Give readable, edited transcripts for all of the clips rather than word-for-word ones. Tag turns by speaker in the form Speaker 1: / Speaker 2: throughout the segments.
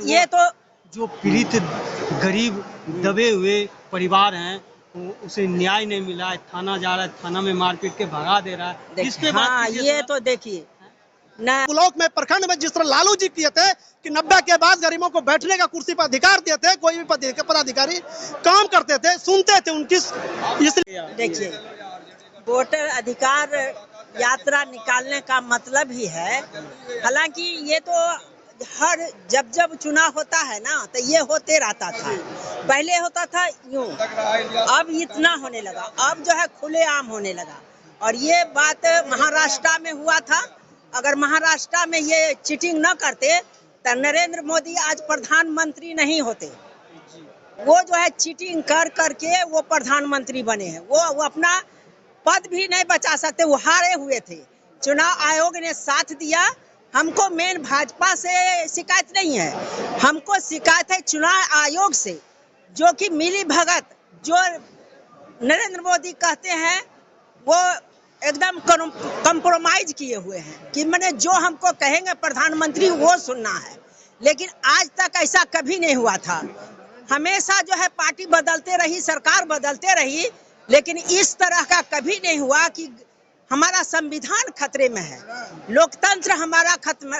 Speaker 1: ये तो
Speaker 2: जो पीड़ित गरीब दबे हुए परिवार हैं उसे न्याय नहीं मिला है, थाना जा रहा है, थाना में मारपीट के भगा दे रहा है। इसके बाद
Speaker 1: ये तो देखिए ना,
Speaker 3: ब्लॉक में प्रखंड में जिस तरह लालू जी किए थे कि 90 के बाद गरीबों को बैठने का कुर्सी पर अधिकार दिए थे, कोई भी पदाधिकारी काम करते थे, सुनते थे उनकी। इसलिए
Speaker 1: देखिए वोटर अधिकार यात्रा निकालने का मतलब ही है, हालांकि ये तो हर जब चुनाव होता है ना तो ये होते रहता था। पहले होता था यूं, अब इतना होने लगा, अब जो है खुलेआम होने लगा। और ये बात महाराष्ट्र में हुआ था। अगर महाराष्ट्र में ये चीटिंग न करते तो नरेंद्र मोदी आज प्रधानमंत्री नहीं होते। वो जो है चीटिंग कर करके वो प्रधानमंत्री बने हैं। वो अपना पद भी नहीं बचा सकते, वो हारे हुए थे। चुनाव आयोग ने साथ दिया। हमको मेन भाजपा से शिकायत नहीं है, हमको शिकायत है चुनाव आयोग से, जो कि मिली भगत जो नरेंद्र मोदी कहते हैं वो एकदम कंप्रोमाइज किए हुए हैं कि मैंने जो हमको कहेंगे प्रधानमंत्री वो सुनना है। लेकिन आज तक ऐसा कभी नहीं हुआ था। हमेशा जो है पार्टी बदलते रही, सरकार बदलते रही, लेकिन इस तरह का कभी नहीं हुआ कि हमारा संविधान खतरे में है, लोकतंत्र हमारा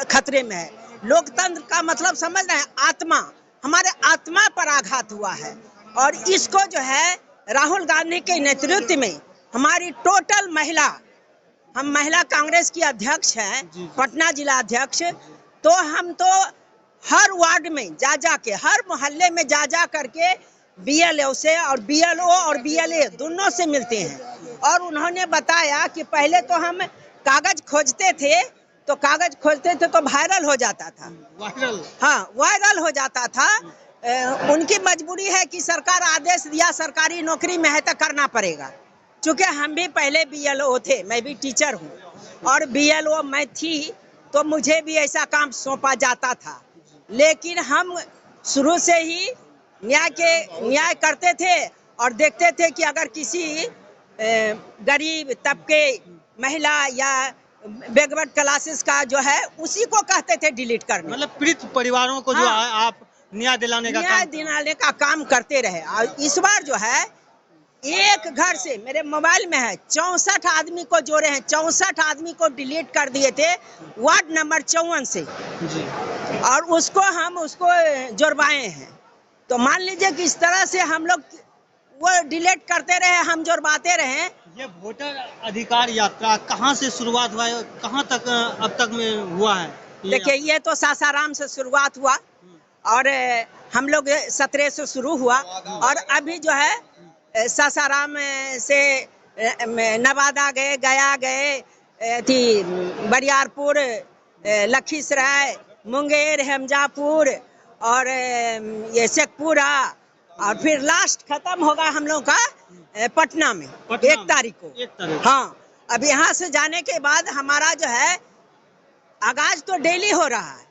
Speaker 1: खतरे में है। लोकतंत्र का मतलब समझ रहे हैं, आत्मा, हमारे आत्मा पर आघात हुआ है। और इसको जो है राहुल गांधी के नेतृत्व में हमारी टोटल महिला, हम महिला कांग्रेस की अध्यक्ष हैं, पटना जिला अध्यक्ष, तो हम तो हर वार्ड में जा के, हर मोहल्ले में जा करके बीएलओ से और बीएलओ और बीएलए दोनों से मिलते हैं। और उन्होंने बताया कि पहले तो हम कागज खोजते थे तो वायरल हो जाता था, वायरल हो जाता था। उनकी मजबूरी है कि सरकार आदेश दिया, सरकारी नौकरी में है तो करना पड़ेगा। चूँकि हम भी पहले बीएलओ थे, मैं भी टीचर हूँ और बीएलओ मैं थी, तो मुझे भी ऐसा काम सौंपा जाता था। लेकिन हम शुरू से ही न्याय करते थे और देखते थे कि अगर किसी गरीब तबके महिला या बैकवर्ड क्लासेस का जो है उसी को कहते थे डिलीट करने।
Speaker 2: मतलब पीड़ित परिवारों को जो आप न्याय दिलाने का काम करते रहे।
Speaker 1: और इस बार जो है एक घर से, मेरे मोबाइल में है, 64 आदमी को जोड़े हैं, 64 आदमी को डिलीट कर दिए थे वार्ड नंबर 54 से जी। और उसको जोड़वाए हैं। तो मान लीजिए कि इस तरह से हम लोग वो डिलीट करते रहे, हम जोड़वाते रहे।
Speaker 2: ये वोटर अधिकार यात्रा कहाँ से शुरुआत हुआ है, कहाँ तक अब तक में हुआ है?
Speaker 1: देखिए ये तो सासाराम से शुरुआत हुआ और हम लोग 17 से शुरू हुआ और अभी जो है सासाराम से नवादा गए, गया गए, थी बरियारपुर, लखीसराय, मुंगेर, हमजापुर और ये शेखपुरा और फिर लास्ट खत्म होगा हम लोग का पटना में 1 तारीख को। हाँ, अब यहाँ से जाने के बाद हमारा जो है आगाज तो डेली हो रहा है।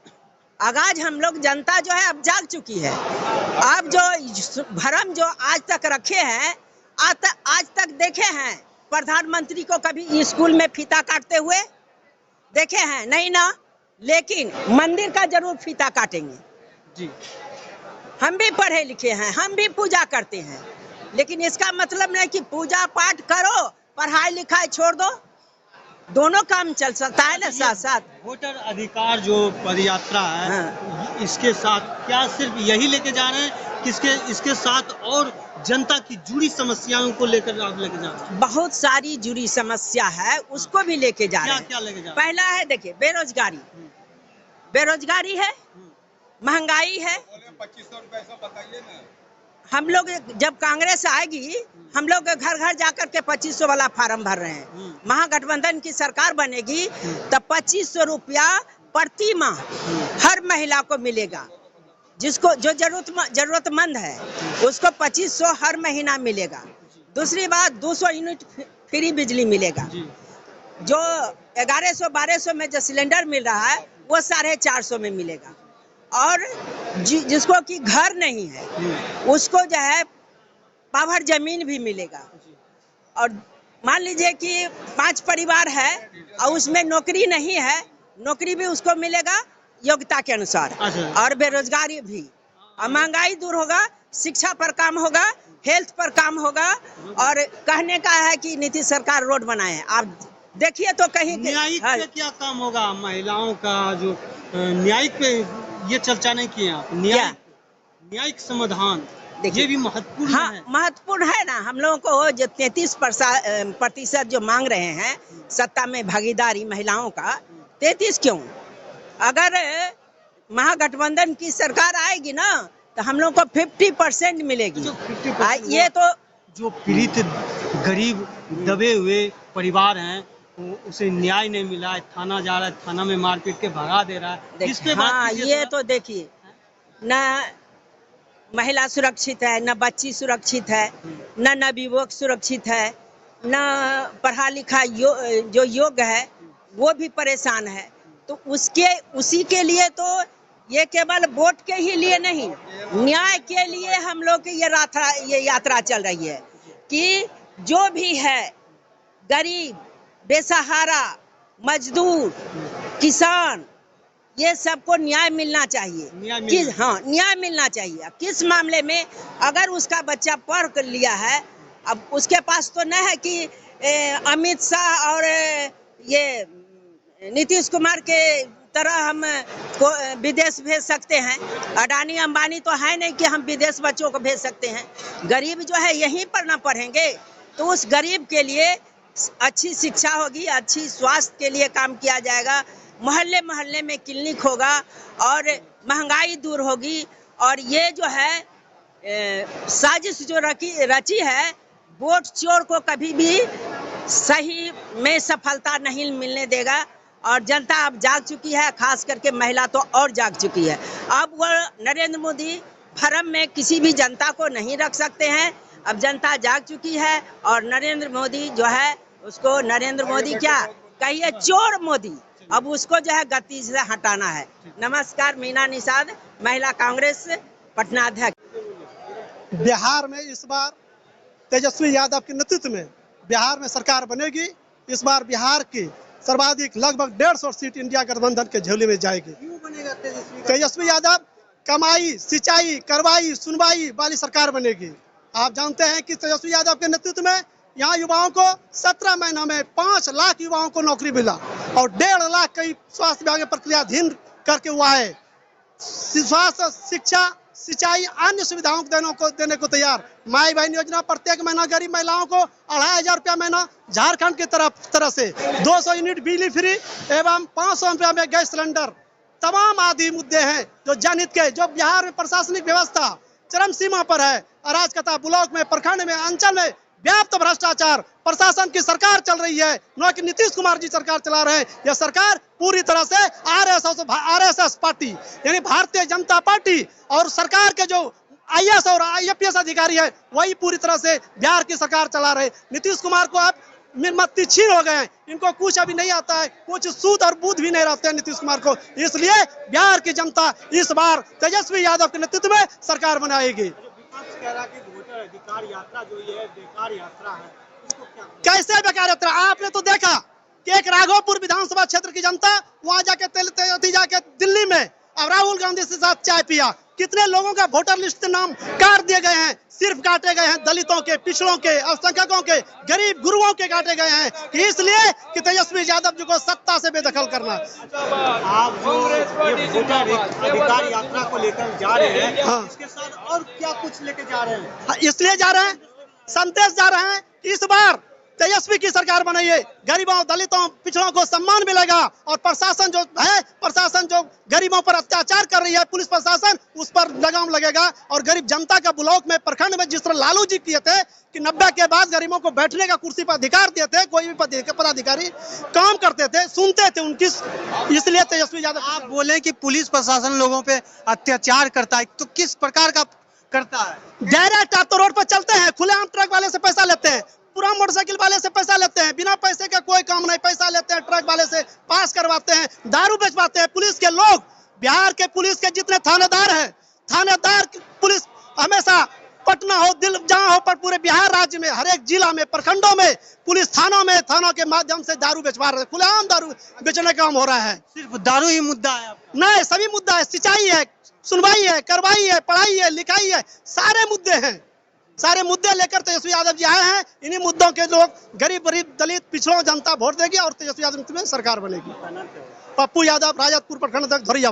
Speaker 1: आगाज हम लोग जनता जो है अब जाग चुकी है। अब जो भरम जो आज तक रखे हैं, आज तक देखे हैं प्रधानमंत्री को कभी स्कूल में फीता काटते हुए देखे हैं? नहीं ना। लेकिन मंदिर का जरूर फीता काटेंगे जी। हम भी पढ़े लिखे हैं, हम भी पूजा करते हैं, लेकिन इसका मतलब नहीं कि पूजा पाठ करो, पढ़ाई लिखाई छोड़ दो। दोनों काम चल सकता है ना साथ साथ।
Speaker 2: वोटर अधिकार जो पदयात्रा है, इसके साथ क्या सिर्फ यही लेके जा रहे हैं कि इसके साथ और जनता की जुड़ी समस्याओं को लेकर आप लेके जा रहे हैं?
Speaker 1: बहुत सारी जुड़ी समस्या है, उसको भी लेके जा रहे हैं।
Speaker 2: क्या लेके जा रहे हैं?
Speaker 1: पहला है देखिए बेरोजगारी है, महंगाई है।
Speaker 4: 2500 रुपए बताइए ना।
Speaker 1: हम लोग जब कांग्रेस आएगी, हम लोग घर घर जाकर के 2500 वाला फार्म भर रहे हैं। महागठबंधन की सरकार बनेगी तब 2500 रुपया प्रति माह हर महिला को मिलेगा। जिसको जो जरूरतमंद है उसको 2500 हर महीना मिलेगा। दूसरी बात 200 यूनिट फ्री बिजली मिलेगा। जो 1100-1200 में जो सिलेंडर मिल रहा है वो 450 में मिलेगा। और जिसको कि घर नहीं है उसको जो है पावर जमीन भी मिलेगा। और मान लीजिए कि 5 परिवार है और उसमें नौकरी नहीं है, नौकरी भी उसको मिलेगा। योग्यता के अनुसार,
Speaker 2: अच्छा।
Speaker 1: और बेरोजगारी भी, और महंगाई दूर होगा, शिक्षा पर काम होगा, हेल्थ पर काम होगा। और कहने का है कि नीतीश सरकार रोड बनाए हैं, आप देखिए तो कहीं
Speaker 2: न्यायिक पे क्या काम होगा? महिलाओं का जो न्यायिक पे ये चर्चा नहीं किए आप? न्यायिक समाधान
Speaker 1: देखिए,
Speaker 2: ये भी महत्वपूर्ण
Speaker 1: हाँ
Speaker 2: है।
Speaker 1: महत्वपूर्ण है ना। हम लोगों को जो 33% जो मांग रहे हैं सत्ता में भागीदारी महिलाओं का, 33 क्यों? अगर महागठबंधन की सरकार आएगी ना तो हम लोग को 50% मिलेगी।
Speaker 2: जो 50%
Speaker 1: ये तो
Speaker 2: जो पीड़ित गरीब दबे हुए परिवार हैं, उसे न्याय नहीं मिला है, थाना जा रहा है, थाना में मारपीट के भगा दे रहा है, इस पे बात
Speaker 1: हाँ,
Speaker 2: कीजिए
Speaker 1: ये
Speaker 2: थोड़ा।
Speaker 1: तो देखिए, न महिला सुरक्षित है, न बच्ची सुरक्षित है, न नवयुवक सुरक्षित है, न पढ़ा लिखा जो योग्य है वो भी परेशान है। तो उसी के लिए तो ये केवल वोट के ही लिए नहीं, न्याय के लिए हम लोग की ये यात्रा चल रही है कि जो भी है गरीब, बेसहारा, मजदूर, किसान, ये सबको न्याय मिलना चाहिए। न्याय मिलना चाहिए। किस मामले में? अगर उसका बच्चा पढ़ कर लिया है, अब उसके पास तो न है कि अमित शाह और ये नीतीश कुमार के तरह हम विदेश भेज सकते हैं। अडानी अंबानी तो है नहीं कि हम विदेश बच्चों को भेज सकते हैं। गरीब जो है यहीं पर ना पढ़ेंगे, तो उस गरीब के लिए अच्छी शिक्षा होगी, अच्छी स्वास्थ्य के लिए काम किया जाएगा, मोहल्ले मोहल्ले में क्लिनिक होगा और महंगाई दूर होगी। और ये जो है साजिश जो रची है, वोट चोर को कभी भी सही में सफलता नहीं मिलने देगा। और जनता अब जाग चुकी है, खास करके महिला तो और जाग चुकी है। अब वो नरेंद्र मोदी भरम में किसी भी जनता को नहीं रख सकते हैं। अब जनता जाग चुकी है और नरेंद्र मोदी जो है उसको, नरेंद्र मोदी क्या कहिए, चोर मोदी, अब उसको जो है गति से हटाना है। नमस्कार, मीना निषाद, महिला कांग्रेस पटना अध्यक्ष।
Speaker 3: बिहार में इस बार तेजस्वी यादव के नेतृत्व में बिहार में सरकार बनेगी। इस बार बिहार की सर्वाधिक लगभग 150 सीट इंडिया गठबंधन के झोली में जाएगी।
Speaker 2: क्यों बनेगा
Speaker 3: तेजस्वी यादव कमाई, सिंचाई, कार्रवाई, सुनवाई वाली सरकार बनेगी। आप जानते हैं कि तेजस्वी यादव के नेतृत्व में यहाँ युवाओं को 17 महीनों में 5 लाख युवाओं को नौकरी मिला और 1.5 लाख कई स्वास्थ्य विभाग में प्रक्रियाधीन करके हुआ है। स्वास्थ्य, शिक्षा, सिंचाई, अन्य सुविधाओं को देने को तैयार। माई बहन योजना प्रत्येक महीना गरीब महिलाओं को 2500 रुपया महीना, झारखंड की तरह से 200 यूनिट बिजली फ्री एवं 500 रुपया में गैस सिलेंडर, तमाम आदि मुद्दे हैं जो जनहित के। जो बिहार में प्रशासनिक व्यवस्था चरम सीमा पर है, अराजकता, ब्लॉक में, प्रखंड में, अंचल में व्याप्त भ्रष्टाचार, प्रशासन की सरकार चल रही है, न कि नीतीश कुमार जी सरकार चला रहे हैं। यह सरकार पूरी तरह से आरएसएस पार्टी यानी भारतीय जनता पार्टी और सरकार के जो आईएएस और आईपीएस अधिकारी है वही पूरी तरह से बिहार की सरकार चला रहे। नीतीश कुमार को अब मिर्मत्ती छीन हो गए हैं, इनको कुछ अभी नहीं आता है, कुछ सूद और बूध भी नहीं रहते हैं नीतीश कुमार को। इसलिए बिहार की जनता इस बार तेजस्वी यादव के नेतृत्व में सरकार बनाएगी।
Speaker 2: कह रहा कि वोटर अधिकार यात्रा जो ये बेकार यात्रा है, इसको क्या?
Speaker 3: कैसे बेकार यात्रा? आपने तो देखा कि एक राघोपुर विधानसभा क्षेत्र की जनता वहां जाके दिल्ली में अब राहुल गांधी के साथ चाय पिया। कितने लोगों का वोटर लिस्ट से नाम काट दिए गए हैं, सिर्फ काटे गए हैं दलितों के, पिछड़ों के, अल्पसंख्यकों के, गरीब गुरुओं के काटे गए हैं कि इसलिए कि तेजस्वी यादव जी को सत्ता से बेदखल करना।
Speaker 2: आप जो ये वोटर अधिकार यात्रा को लेकर जा रहे हैं,
Speaker 3: हाँ।
Speaker 2: इसके साथ और क्या कुछ लेके जा रहे हैं?
Speaker 3: इसलिए जा रहे हैं, संदेश जा रहे हैं कि इस बार तेजस्वी की सरकार बनाइए, गरीबों, दलितों, पिछड़ों को सम्मान मिलेगा और प्रशासन जो गरीबों पर अत्याचार कर रही है, पुलिस प्रशासन, उस पर लगाम लगेगा। और गरीब जनता का ब्लॉक में, प्रखंड में जिस तरह लालू जी किए थे कि 90 के बाद गरीबों को बैठने का कुर्सी पर अधिकार दिए थे, कोई भी पदाधिकारी काम करते थे, सुनते थे उनकी, इसलिए तेजस्वी यादव।
Speaker 2: आप बोले कि पुलिस प्रशासन लोगों पे अत्याचार करता है, तो किस प्रकार का करता है?
Speaker 3: डायरेक्ट आप तो रोड पर चलते हैं, खुलेआम ट्रक वाले से पैसा लेते हैं, पूरा मोटरसाइकिल वाले से पैसा लेते हैं, बिना पैसे का कोई काम नहीं, पैसा लेते हैं, ट्रक वाले से पास करवाते हैं, दारू बेचवाते हैं। पुलिस के लोग, बिहार के पुलिस के जितने थानेदार हैं, थानेदार पुलिस हमेशा पटना हो, दिल जहाँ हो, पर पूरे बिहार राज्य में हर एक जिला में, प्रखंडों में, पुलिस थानों के माध्यम से दारू बेचवा रहे हैं। खुलेआम दारू बेचने का काम हो रहा है।
Speaker 2: सिर्फ दारू ही मुद्दा है आपका?
Speaker 3: नहीं, सभी मुद्दा है, सिंचाई है, सुनवाई है, कार्रवाई है, पढ़ाई है, लिखाई है, सारे मुद्दे हैं। सारे मुद्दे लेकर तेजस्वी यादव जी आए हैं। इन्हीं मुद्दों के लोग गरीब गरीब दलित पिछड़ों जनता वोट देगी और तेजस्वी यादव में सरकार बनेगी। पप्पू यादव, राजतपुर प्रखंड अध्यक्ष, धोरिया।